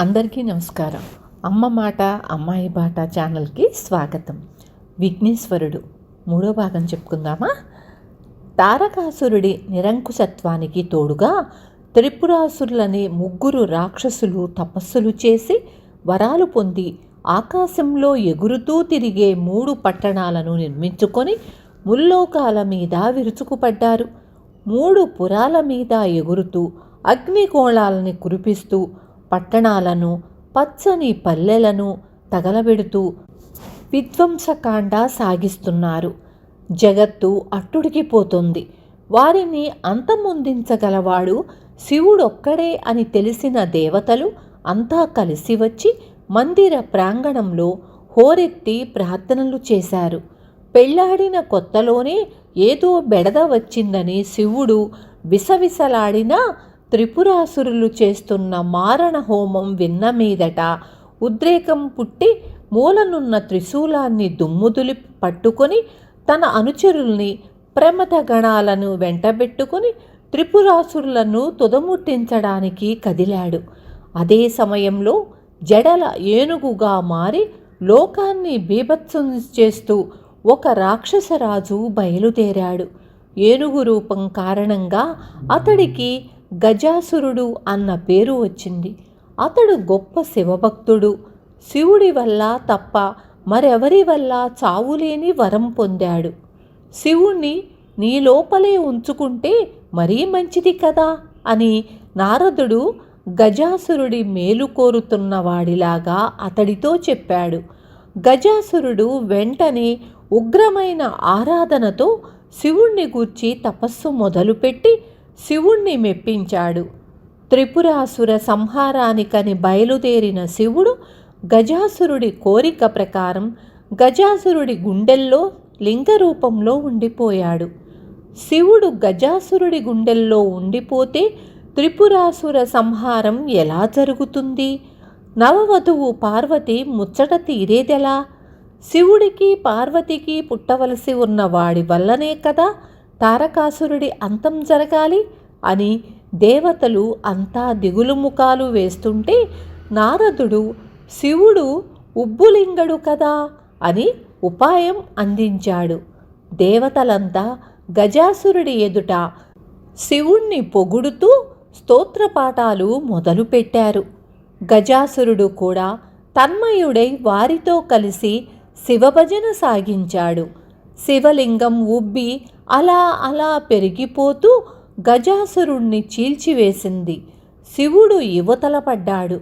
అందరికీ నమస్కారం. అమ్మ మాట అమ్మాయి బాట ఛానల్కి స్వాగతం. విఘ్నేశ్వరుడు మూడో భాగం చెప్పుకుందామా? తారకాసురుడి నిరంకుశత్వానికి తోడుగా త్రిపురాసురులనే ముగ్గురు రాక్షసులు తపస్సులు చేసి వరాలు పొంది ఆకాశంలో ఎగురుతూ తిరిగే 3 పట్టణాలను నిర్మించుకొని ముల్లోకాల మీద విరుచుకుపడ్డారు. 3 పురాల మీద ఎగురుతూ అగ్నిగోళాలని కురిపిస్తూ పట్టణాలను పచ్చని పల్లెలను తగలబెడుతూ విధ్వంసకాండ సాగిస్తున్నారు. జగత్తు అట్టుడికిపోతుంది. వారిని అంతమొందించగలవాడు శివుడొక్కడే అని తెలిసిన దేవతలు అంతా కలిసి వచ్చి మందిర ప్రాంగణంలో హోరెత్తి ప్రార్థనలు చేశారు. పెళ్లాడిన కొత్తలోనే ఏదో బెడద వచ్చిందని శివుడు విసవిసలాడినా త్రిపురాసురులు చేస్తున్న మారణ హోమం విన్న మీదట ఉద్రేకం పుట్టి మూలనున్న త్రిశూలాన్ని దుమ్ముదులి పట్టుకొని తన అనుచరుల్ని ప్రమథ గణాలను వెంటబెట్టుకుని త్రిపురాసురులను తుదముట్టించడానికి కదిలాడు. అదే సమయంలో జడల ఏనుగుగా మారి లోకాన్ని బీభత్సం చేస్తూ ఒక రాక్షసరాజు బయలుదేరాడు. ఏనుగు రూపం కారణంగా అతడికి గజాసురుడు అన్న పేరు వచ్చింది. అతడు గొప్ప శివభక్తుడు. శివుడి వల్ల తప్ప మరెవరి వల్ల చావులేని వరం పొందాడు. శివుణ్ణి నీ లోపలే ఉంచుకుంటే మరీ మంచిది కదా అని నారదుడు గజాసురుడి మేలు కోరుతున్నవాడిలాగా అతడితో చెప్పాడు. గజాసురుడు వెంటనే ఉగ్రమైన ఆరాధనతో శివుణ్ణి గూర్చి తపస్సు మొదలుపెట్టి శివుణ్ణి మెప్పించాడు. త్రిపురాసుర సంహారానికని బయలుదేరిన శివుడు గజాసురుడి కోరిక ప్రకారం గజాసురుడి గుండెల్లో లింగరూపంలో ఉండిపోయాడు. శివుడు గజాసురుడి గుండెల్లో ఉండిపోతే త్రిపురాసుర సంహారం ఎలా జరుగుతుంది? నవవధువు పార్వతి ముచ్చట తీరేదెలా? శివుడికి పార్వతికి పుట్టవలసి ఉన్న వాడి వల్లనే కదా తారకాసురుడి అంతం జరగాలి అని దేవతలు అంతా దిగులు ముఖాలు వేస్తుంటే నారదుడు శివుడు ఉబ్బులింగడు కదా అని ఉపాయం అందించాడు. దేవతలంతా గజాసురుడి ఎదుట శివుణ్ణి పొగుడుతూ స్తోత్రపాఠాలు మొదలుపెట్టారు. గజాసురుడు కూడా తన్మయుడై వారితో కలిసి శివభజన సాగించాడు. శివలింగం ఉబ్బి అలా అలా పెరిగిపోతూ గజాసురుణ్ణి చీల్చివేసింది. శివుడు యువతల పడ్డాడు.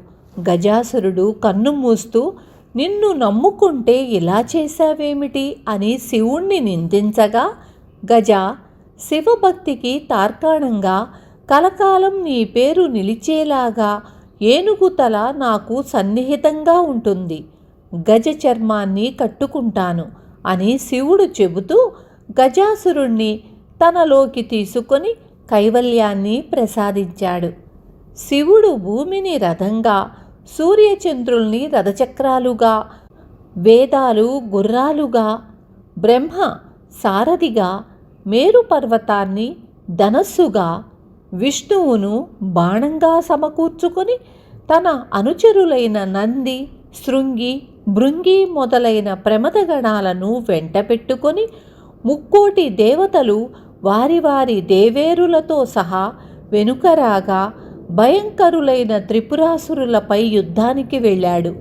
గజాసురుడు కన్ను మూస్తూ నిన్ను నమ్ముకుంటే ఇలా చేశావేమిటి అని శివుణ్ణి నిందించగా గజ, శివభక్తికి తార్కాణంగా కలకాలం నీ పేరు నిలిచేలాగా ఏనుగుతల నాకు సన్నిహితంగా ఉంటుంది. గజ చర్మాన్ని కట్టుకుంటాను అని శివుడు చెబుతూ గజాసురుణ్ణి తనలోకి తీసుకొని కైవల్యాన్ని ప్రసాదించాడు. శివుడు భూమిని రథంగా, సూర్యచంద్రుల్ని రథచక్రాలుగా, వేదాలు గుర్రాలుగా, బ్రహ్మ సారథిగా, మేరు పర్వతాన్ని ధనస్సుగా, విష్ణువును బాణంగా సమకూర్చుకొని తన అనుచరులైన నంది, శృంగి, భృంగి మొదలైన ప్రమథగణాలను వెంటపెట్టుకొని 3,000,000 దేవతలు వారి వారి దేవేరులతో సహా వెనుకరాగా భయంకరులైన త్రిపురాసురులపై యుద్ధానికి వెళ్ళాడు.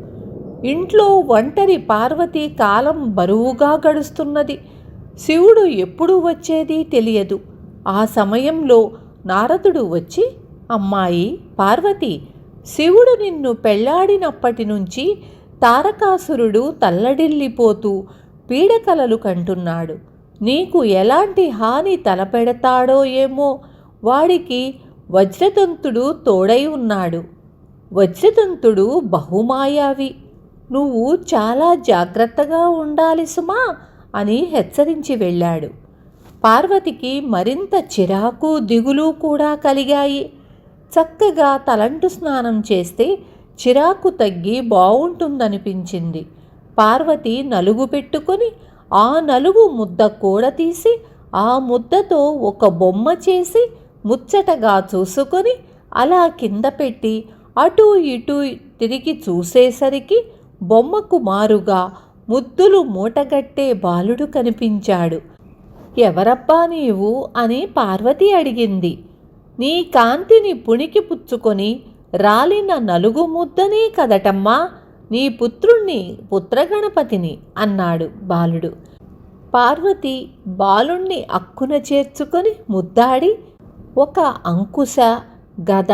ఇంట్లో ఒంటరి పార్వతి కాలం బరువుగా గడుస్తున్నది. శివుడు ఎప్పుడు వచ్చేది తెలియదు. ఆ సమయంలో నారదుడు వచ్చి, అమ్మాయి పార్వతి, శివుడు నిన్ను పెళ్లాడినప్పటి నుంచి తారకాసురుడు తల్లడిల్లిపోతూ పీడకలలు కంటున్నాడు. నీకు ఎలాంటి హాని తలపెడతాడో ఏమో. వాడికి వజ్రదంతుడు తోడై ఉన్నాడు. వజ్రదంతుడు బహుమాయావి. నువ్వు చాలా జాగ్రత్తగా ఉండాలి సుమా అని హెచ్చరించి వెళ్ళాడు. పార్వతికి మరింత చిరాకు దిగులు కూడా కలిగాయి. చక్కగా తలంటు స్నానం చేస్తే చిరాకు తగ్గి బావుంటుందనిపించింది. పార్వతి నలుగు పెట్టుకొని ఆ నలుగు ముద్ద కూడ తీసి ఆ ముద్దతో ఒక బొమ్మ చేసి ముచ్చటగా చూసుకొని అలా కింద పెట్టి అటూ ఇటూ తిరిగి చూసేసరికి బొమ్మకు మారుగా ముద్దులు మూటగట్టే బాలుడు కనిపించాడు. ఎవరబ్బా నీవు అని పార్వతి అడిగింది. నీ కాంతిని పుణికి పుచ్చుకొని రాలిన నలుగు ముద్దనే కదటమ్మా, నీ పుత్రుణ్ణి పుత్రగణపతిని అన్నాడు బాలుడు. పార్వతి బాలుణ్ణి అక్కున చేర్చుకొని ముద్దాడి ఒక అంకుశ, గద,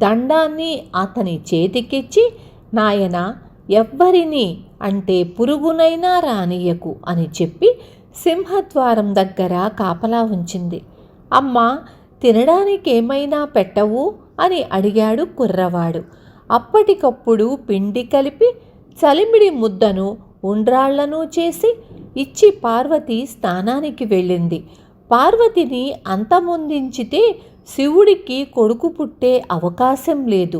దండాన్ని అతని చేతికిచ్చి, నాయనా, ఎవ్వరిని అంటే పురుగునైనా రానియకు అని చెప్పి సింహద్వారం దగ్గర కాపలా ఉంచింది. అమ్మా, తినడానికేమైనా పెట్టవు అని అడిగాడు కుర్రవాడు. అప్పటికప్పుడు పిండి కలిపి చలిమిడి ముద్దను ఉండ్రాళ్లను చేసి ఇచ్చి పార్వతి స్నానానికి వెళ్ళింది. పార్వతిని అంతమొందించితే శివుడికి కొడుకు పుట్టే అవకాశం లేదు.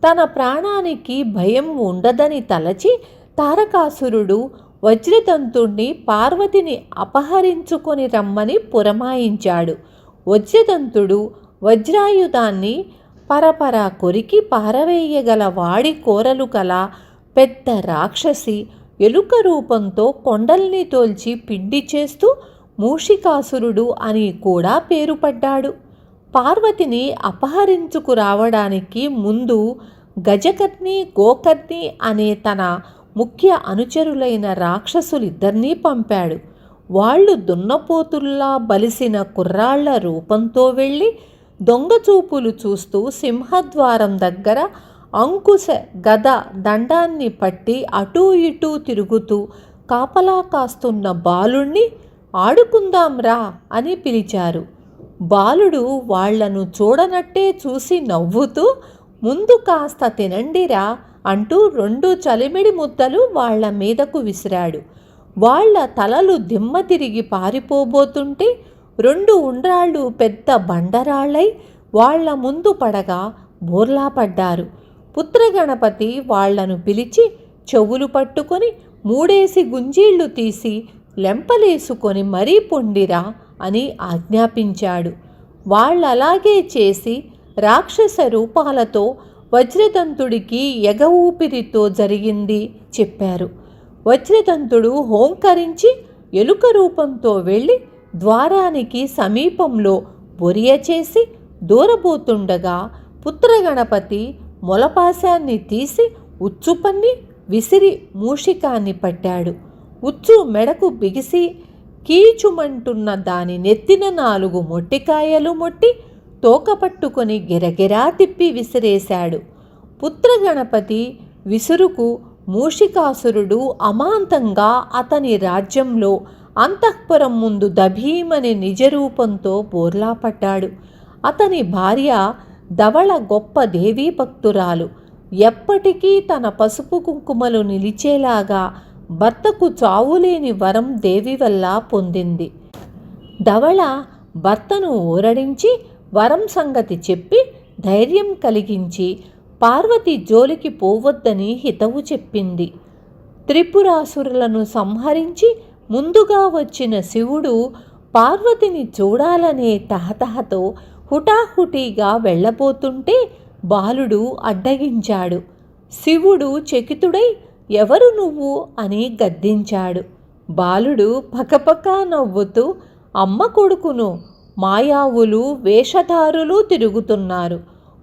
తన ప్రాణానికి భయం ఉండదని తలచి తారకాసురుడు వజ్రదంతుణ్ణి పార్వతిని అపహరించుకొని రమ్మని పురమాయించాడు. వజ్రదంతుడు వజ్రాయుధాన్ని పరపరా కొరికి పారవేయగల వాడి కోరలు కల పెద్ద రాక్షసి ఎలుక రూపంతో కొండల్ని తోల్చి పిండి చేస్తూ మూషికాసురుడు అని కూడా పేరు పడ్డాడు. పార్వతిని అపహరించుకురావడానికి ముందు గజకర్ణి, గోకర్ణి అనే తన ముఖ్య అనుచరులైన రాక్షసులిద్దరినీ పంపాడు. వాళ్ళు దున్నపోతుల్లా బలిసిన కుర్రాళ్ల రూపంతో వెళ్ళి దొంగచూపులు చూస్తూ సింహద్వారం దగ్గర అంకుశ, గద, దండాన్ని పట్టి అటూ ఇటూ తిరుగుతూ కాపలా కాస్తున్న బాలుణ్ణి ఆడుకుందాంరా అని పిలిచారు. బాలుడు వాళ్లను చూడనట్టే చూసి నవ్వుతూ, ముందు కాస్త తినండిరా అంటూ 2 చలిమిడి ముద్దలు వాళ్ల మీదకు విసిరాడు. వాళ్ల తలలు దిమ్మ తిరిగి పారిపోబోతుంటే 2 ఉండ్రాళ్ళు పెద్ద బండరాళ్ళై వాళ్ల ముందు పడగా బోర్లా పడ్డారు. పుత్రగణపతి వాళ్లను పిలిచి చెవులు పట్టుకొని 3 గుంజీళ్లు తీసి లెంపలేసుకొని మరీ పొండిరా అని ఆజ్ఞాపించాడు. వాళ్ళలాగే చేసి రాక్షస రూపాలతో వజ్రదంతుడికి ఎగ ఊపిరితో జరిగింది చెప్పారు. వజ్రదంతుడు హోంకరించి ఎలుక రూపంతో వెళ్ళి ద్వారానికి సమీపంలో బొరియ చేసి దూరబోతుండగా పుత్రగణపతి మొలపాశాన్ని తీసి ఉచ్చుపన్ని విసిరి మూషికాన్ని పట్టాడు. ఉచ్చు మెడకు బిగిసి కీచుమంటున్న దాని నెత్తిన 4 మొట్టికాయలు మొట్టి తోక పట్టుకొని గిరగిరా తిప్పి విసిరేశాడు. పుత్రగణపతి విసురుకు మూషికాసురుడు అమాంతంగా అతని రాజ్యంలో అంతఃపురం ముందు దభీమని నిజరూపంతో బోర్లా పడ్డాడు. అతని భార్య ధవళ గొప్ప దేవీ భక్తురాలు. ఎప్పటికీ తన పసుపు కుంకుమలు నిలిచేలాగా భర్తకు చావులేని వరం దేవి వల్ల పొందింది. ధవళ భర్తను ఊరడించి వరం సంగతి చెప్పి ధైర్యం కలిగించి పార్వతి జోలికి పోవద్దని హితవు చెప్పింది. త్రిపురాసురులను సంహరించి ముందుగా వచ్చిన శివుడు పార్వతిని చూడాలనే తహతహతో హుటాహుటీగా వెళ్ళబోతుంటే బాలుడు అడ్డగించాడు. శివుడు చకితుడై ఎవరు నువ్వు అని గద్దించాడు. బాలుడు పకపకా నవ్వుతూ, అమ్మ కొడుకును, మాయావులు వేషధారులు తిరుగుతున్నారు,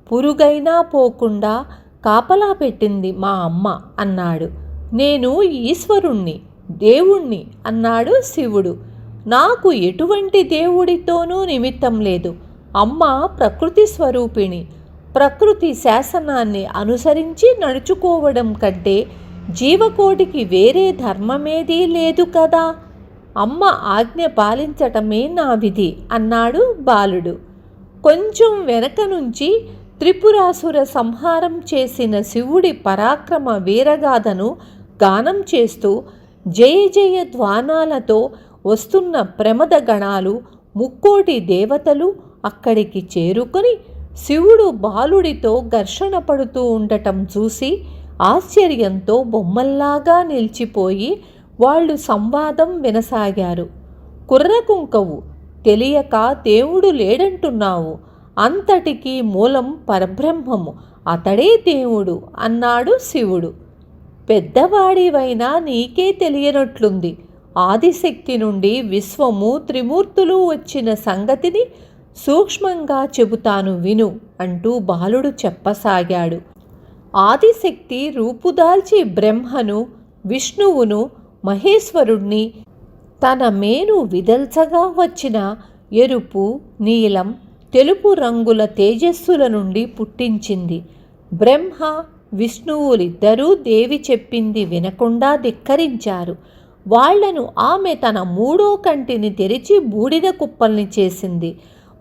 పురుగైనా పోకుండా కాపలా పెట్టింది మా అమ్మ అన్నాడు. నేను ఈశ్వరుణ్ణి, దేవుణ్ణి అన్నాడు శివుడు. నాకు ఎటువంటి దేవుడితోనూ నిమిత్తం లేదు. అమ్మ ప్రకృతి స్వరూపిణి. ప్రకృతి శాసనాన్ని అనుసరించి నడుచుకోవడం కంటే జీవకోటికి వేరే ధర్మమేదీ లేదు కదా. అమ్మ ఆజ్ఞ పాలించటమే నా విధి అన్నాడు బాలుడు. కొంచెం వెనక నుంచి త్రిపురాసుర సంహారం చేసిన శివుడి పరాక్రమ వీరగాథను గానం చేస్తూ జయ జయ ధ్వానాలతో వస్తున్న ప్రమద గణాలు, 3 దేవతలు అక్కడికి చేరుకొని శివుడు బాలుడితో ఘర్షణ పడుతూ ఉండటం చూసి ఆశ్చర్యంతో బొమ్మల్లాగా నిలిచిపోయి వాళ్ళు సంవాదం వినసాగారు. కుర్రకుంకవు, తెలియక దేవుడు లేడంటున్నావు, అంతటికీ మూలం పరబ్రహ్మము, అతడే దేవుడు అన్నాడు శివుడు. పెద్దవాడివైనా నీకే తెలియనట్లుంది. ఆదిశక్తి నుండి విశ్వము త్రిమూర్తులు వచ్చిన సంగతిని సూక్ష్మంగా చెబుతాను విను అంటూ బాలుడు చెప్పసాగాడు. ఆదిశక్తి రూపుదాల్చి బ్రహ్మను, విష్ణువును, మహేశ్వరుణ్ణి తన మేను విదల్చగా వచ్చిన ఎరుపు, నీలం, తెలుపు రంగుల తేజస్సుల నుండి పుట్టించింది. బ్రహ్మ, విష్ణువులిద్దరూ దేవి చెప్పింది వినకుండా ధిక్కరించారు. వాళ్లను ఆమె తన మూడో కంటిని తెరిచి బూడిద కుప్పల్ని చేసింది.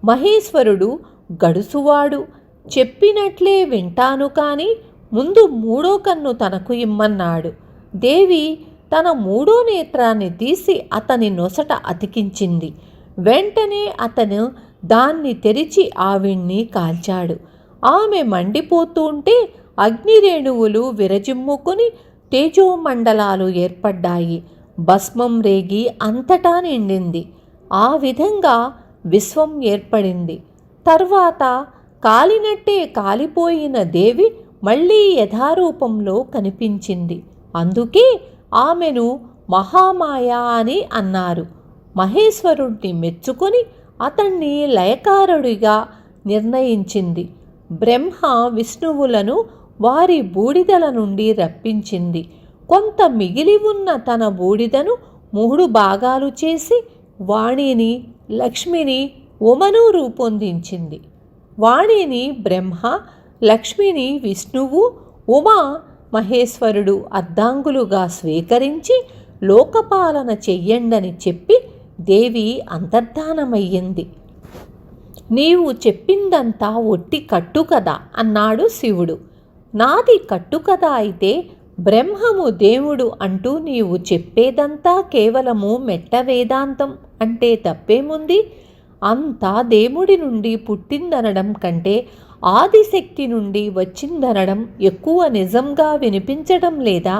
మహేశ్వరుడు గడుసువాడు, చెప్పినట్లే వింటాను కానీ ముందు మూడో కన్ను తనకు ఇమ్మన్నాడు. దేవి తన మూడో నేత్రాన్ని తీసి అతని నొసట అతికించింది. వెంటనే అతను దాన్ని తెరిచి ఆవిణ్ణి కాల్చాడు. ఆమె మండిపోతుంటే అగ్నిరేణువులు విరజిమ్ముకుని తేజోమండలాలు ఏర్పడ్డాయి. భస్మం రేగి అంతటా నిండింది. ఆ విధంగా విశ్వం ఏర్పడింది. తర్వాత కాలినట్టే కాలిపోయిన దేవి మళ్ళీ యథారూపంలో కనిపించింది. అందుకే ఆమెను మహామాయ అని అన్నారు. మహేశ్వరుణ్ణి మెచ్చుకొని అతన్ని లయకారుడిగా నిర్ణయించింది. బ్రహ్మ విష్ణువులను వారి బూడిదల నుండి రప్పించింది. కొంత మిగిలి ఉన్న తన బూడిదను 3 భాగాలు చేసి వాణిని, లక్ష్మిని, ఉమను రూపొందించింది. వాణిని బ్రహ్మ, లక్ష్మిని విష్ణువు, ఉమా మహేశ్వరుడు అర్ధాంగులుగా స్వీకరించి లోకపాలన చెయ్యండని చెప్పి దేవి అంతర్ధానమయ్యింది. నీవు చెప్పిందంతా ఒట్టి కట్టుకథ అన్నాడు శివుడు. నాది కట్టుకథ అయితే బ్రహ్మము దేవుడు అంటూ నీవు చెప్పేదంతా కేవలము మెట్ట వేదాంతం అంటే తప్పేముంది? అంతా దేవుడి నుండి పుట్టిందనడం కంటే ఆదిశక్తి నుండి వచ్చిందనడం ఎక్కువ నిజంగా వినిపించడం లేదా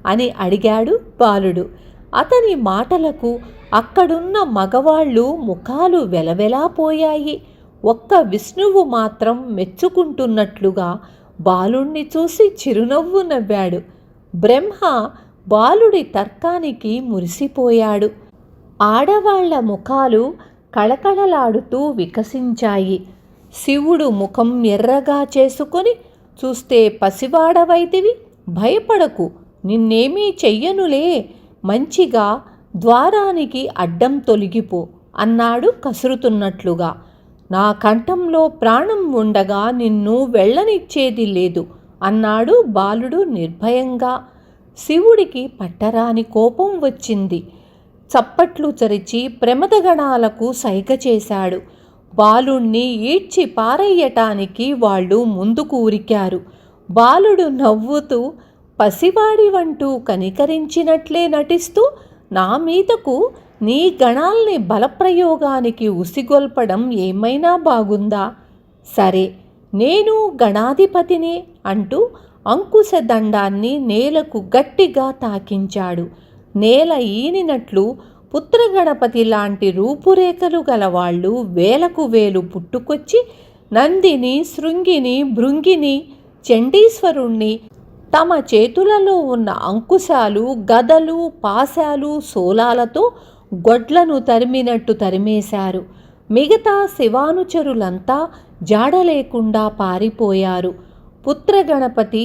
అని అడిగాడు బాలుడు. అతని మాటలకు అక్కడున్న మగవాళ్ళు ముఖాలు వెలవెలాపోయాయి. ఒక్క విష్ణువు మాత్రం మెచ్చుకుంటున్నట్లుగా బాలుణ్ణి చూసి చిరునవ్వు నవ్వాడు. బ్రహ్మ బాలుడి తర్కానికి మురిసిపోయాడు. ఆడవాళ్ల ముఖాలు కళకళలాడుతూ వికసించాయి. శివుడు ముఖం ఎర్రగా చేసుకొని, చూస్తే పసివాడవైతివి, భయపడకు, నిన్నేమీ చెయ్యనులే, మంచిగా ద్వారానికి అడ్డం తొలగిపో అన్నాడు కసురుతున్నట్లుగా. నా కంఠంలో ప్రాణం ఉండగా నిన్ను వెళ్ళనిచ్చేది లేదు అన్నాడు బాలుడు నిర్భయంగా. శివుడికి పట్టరాని కోపం వచ్చింది. చప్పట్లు చరిచి ప్రమదగణాలకు సైగ చేశాడు. బాలుణ్ణి ఈడ్చి పారయ్యటానికి వాళ్ళు ముందుకు ఉరికారు. బాలుడు నవ్వుతూ పసివాడివంటూ కనికరించినట్లే నటిస్తూ నా మీదకు నీ గణాల్ని బలప్రయోగానికి ఉసిగొల్పడం ఏమైనా బాగుందా? సరే, నేను గణాధిపతినే అంటూ అంకుశదండాన్ని నేలకు గట్టిగా తాకించాడు. నేల ఈనినట్లు పుత్రగణపతి లాంటి రూపురేఖలు గలవాళ్ళు వేలకు వేలు పుట్టుకొచ్చి నందిని, శృంగిని, భృంగిని, చండీశ్వరుణ్ణి తమ చేతులలో ఉన్న అంకుశాలు, గదలు, పాశాలు, శూలాలతో గొడ్లను తరిమినట్టు తరిమేశారు. మిగతా శివానుచరులంతా జాడలేకుండా పారిపోయారు. పుత్రగణపతి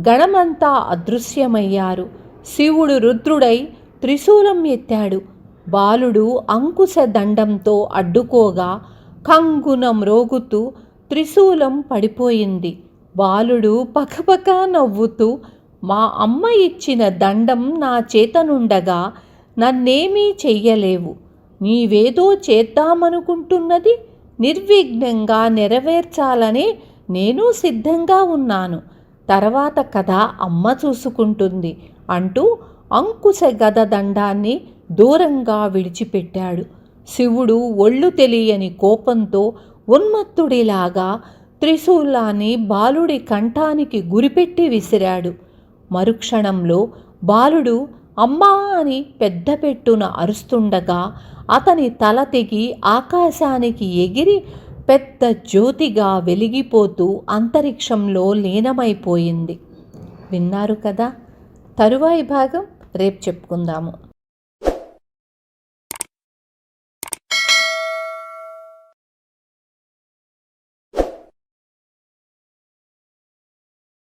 గణమంతా అదృశ్యమయ్యారు. శివుడు రుద్రుడై త్రిశూలం ఎత్తాడు. బాలుడు అంకుశ దండంతో అడ్డుకోగా కంగున మ్రోగుతూ త్రిశూలం పడిపోయింది. బాలుడు పకపక నవ్వుతూ, మా అమ్మ ఇచ్చిన దండం నా చేతనుండగా నన్నేమీ చెయ్యలేవు. నీవేదో చేద్దామనుకుంటున్నది నిర్విఘ్నంగా నెరవేర్చాలనే నేను సిద్ధంగా ఉన్నాను. తర్వాత కథ అమ్మ చూసుకుంటుంది అంటూ అంకుశ గద దండాన్ని దూరంగా విడిచిపెట్టాడు. శివుడు ఒళ్ళు తెలియని కోపంతో ఉన్మత్తుడిలాగా త్రిశూలాన్ని బాలుడి కంఠానికి గురిపెట్టి విసిరాడు. మరుక్షణంలో బాలుడు అమ్మా అని పెద్ద పెట్టున అరుస్తుండగా అతని తల తెగి ఆకాశానికి ఎగిరి పెద్ద జ్యోతిగా వెలిగిపోతూ అంతరిక్షంలో లీనమైపోయింది. విన్నారు కదా, తరువాయి భాగం రేపు చెప్పుకుందాము.